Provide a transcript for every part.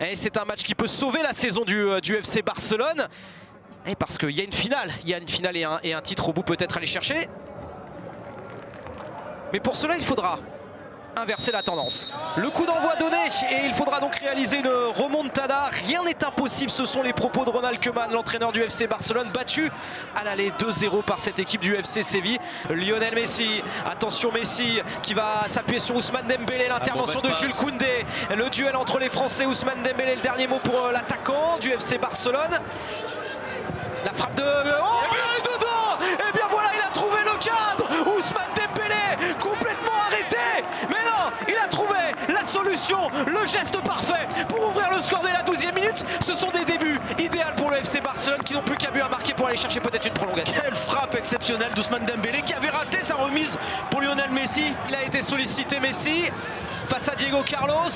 Et c'est un match qui peut sauver la saison du FC Barcelone. Et parce qu'il y a une finale, et un titre au bout peut-être à aller chercher. Mais pour cela, il faudra inverser la tendance. Le coup d'envoi donné et il faudra donc réaliser une remontada. Rien n'est impossible, ce sont les propos de Ronald Koeman, l'entraîneur du FC Barcelone, battu à l'aller 2-0 par cette équipe du FC Séville. Lionel Messi, attention Messi qui va s'appuyer sur Ousmane Dembélé, l'intervention de Jules Koundé. Le duel entre les Français, Ousmane Dembélé, le dernier mot pour l'attaquant du FC Barcelone. La frappe de... Oh, il est dedans! Et bien voilà, il a trouvé le cadre. Ousmane Dembélé, complètement arrêté. Mais non, il a trouvé la solution, le geste parfait pour ouvrir le score dès la 12e minute. Ce sont des débuts idéaux pour le FC Barcelone qui n'ont plus qu'à but à marquer pour aller chercher peut-être une prolongation. Quelle frappe exceptionnelle d'Ousmane Dembélé qui avait raté sa remise pour Lionel Messi. Il a été sollicité Messi face à Diego Carlos.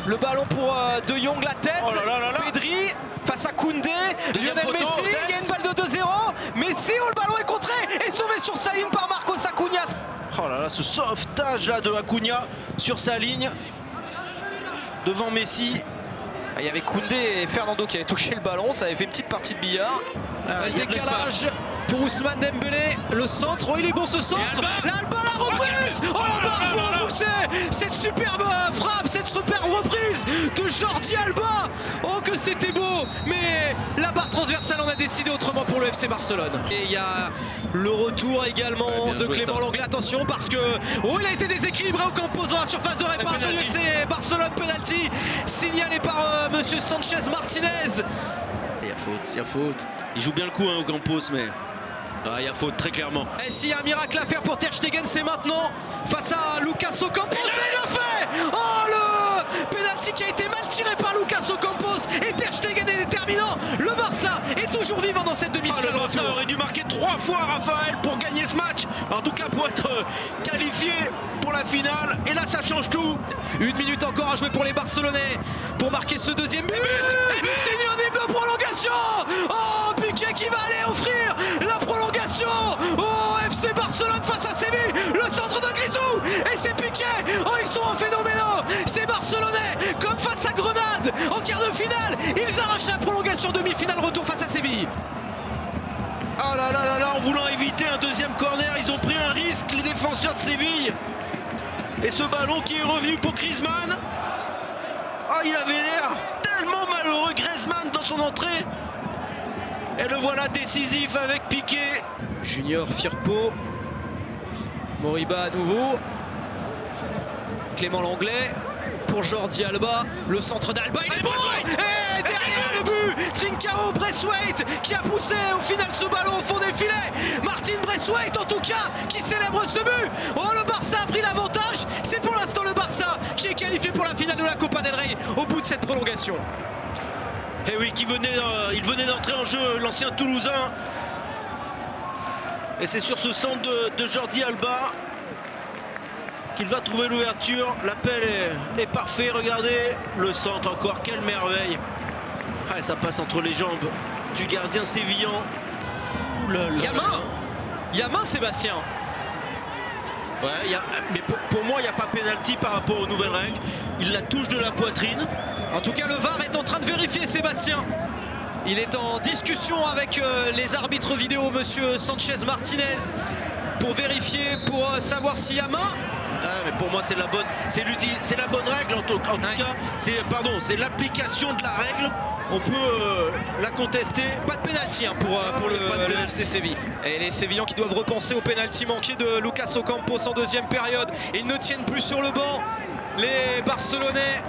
Le ballon pour De Jong, la tête. Oh là là là là. Pedri face à Koundé. Lionel poteau, Messi, il y a une balle de 2-0. Messi, oh, le ballon est contré et sauvé sur sa ligne par Marcos Acuna. Oh là là, ce sauvetage là de Acuna sur sa ligne devant Messi. Il y avait Koundé et Fernando qui avaient touché le ballon, ça avait fait une petite partie de billard. Il y a de Décalage pour Ousmane Dembélé, le centre, oh, il est bon ce centre. Là, le ballon, la reprise. Oh, la barre pour repousser. Cette superbe frappe, cette superbe reprise de Jordi Alba. Oh, que c'était beau. Mais la barre transversale, on a décidé autrement pour le FC Barcelone. Et il y a le retour également de Clément Lenglet. Attention parce que oh, il a été déséquilibré au Campos dans la surface de réparation du FC Barcelone. Penalty signalé par monsieur Sanchez Martinez. Il y a faute. Il joue bien le coup hein, au Campos, mais il y a faute très clairement. Et s'il y a un miracle à faire pour Ter Stegen, c'est maintenant face à Lucas Ocampos. Et il l'a fait. Oh, le penalty qui a été mal tiré par Lucas Ocampos. Et Ter Stegen est déterminant. Le Barça est toujours vivant dans cette demi-finale. Le Barça aurait dû marquer 3 fois Raphaël pour gagner ce match. En tout cas pour être qualifié pour la finale. Et là ça change tout. 1 minute encore à jouer pour les Barcelonais pour marquer ce deuxième but. Synonyme de prolongation. Oh, Piqué qui va aller offrir la prolongation au FC Barcelone face à Séville. Le centre de Grisou. Et c'est Piqué. Oh, ils sont phénoménaux. Ces Barcelonais, comme face à Grenade en quart de finale, ils arrachent la prolongation, demi-finale, retour face à Séville. Oh là là là là, en voulant éviter un deuxième corner, ils ont pris un risque, les défenseurs de Séville. Et ce ballon qui est revenu pour Griezmann. Oh, il avait l'air tellement malheureux, Griezmann, dans son entrée. Et le voilà décisif avec Piqué. Junior Firpo. Moriba à nouveau. Clément Lenglet pour Jordi Alba. Le centre d'Alba, il est bon. Et derrière le but, Trincao Braithwaite qui a poussé au final ce ballon au fond des filets. Martin Braithwaite en tout cas qui célèbre ce but. Oh, le Barça a pris l'avantage. C'est pour l'instant le Barça qui est qualifié pour la finale de la Copa del Rey au bout de cette prolongation. Et oui, il venait d'entrer en jeu, l'ancien Toulousain. Et c'est sur ce centre de Jordi Alba qu'il va trouver l'ouverture. L'appel est parfait, regardez le centre encore, quelle merveille. Ah, ça passe entre les jambes du gardien sévillan. Il y a main Sébastien. Ouais, mais pour moi il n'y a pas pénalty par rapport aux nouvelles règles. Il la touche de la poitrine. En tout cas le VAR est en train de vérifier Sébastien. Il est en discussion avec les arbitres vidéo, monsieur Sanchez Martinez, pour vérifier, pour savoir s'il y a main. Ah, mais pour moi c'est la bonne règle en tout cas. C'est l'application de la règle. On peut la contester. Pas de pénalty hein, pour le FC Séville. Et les Sévillans qui doivent repenser au pénalty manqué de Lucas Ocampos en deuxième période. Ils ne tiennent plus sur le banc, les Barcelonais.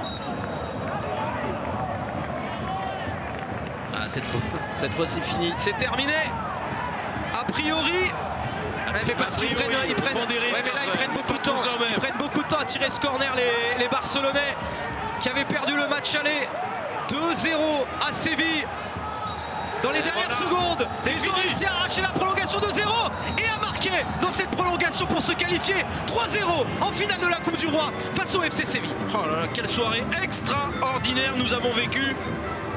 Ah, cette fois c'est fini. C'est terminé. A priori. Mais parce qu'ils prennent beaucoup de temps. Ils prennent beaucoup de temps à tirer ce corner, les Barcelonais qui avaient perdu le match aller 2-0 à Séville. Dans les dernières secondes, ils ont réussi à arracher la prolongation de 0 et à marquer dans cette prolongation pour se qualifier 3-0 en finale de la Coupe du Roi face au FC Séville. Oh là là, quelle soirée extraordinaire nous avons vécue.